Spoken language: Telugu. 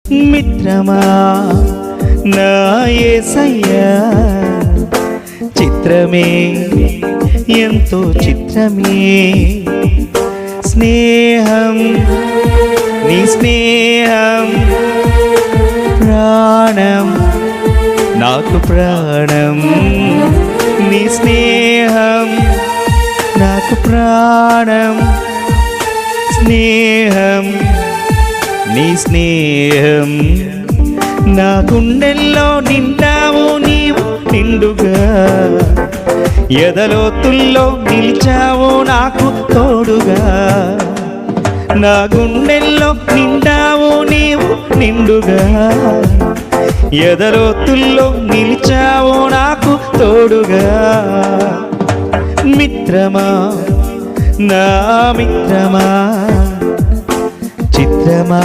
మిత్రమా నా యేసయ్యా చిత్రమే ఎంతో చిత్రమే స్నేహం నీ స్నేహం ప్రాణం నాకు ప్రాణం నీ స్నేహం నాకు ప్రాణం స్నేహం నీ స్నేహం నా గుండెల్లో నిండావు నీవు నిండుగా ఎదలోతుల్లో నిలిచావు నాకు తోడుగా నా గుండెల్లో నిండావు నీవు నిండుగా ఎదలోతుల్లో నిలిచావు నాకు తోడుగా మిత్రమా నా మిత్రమా చిత్రమా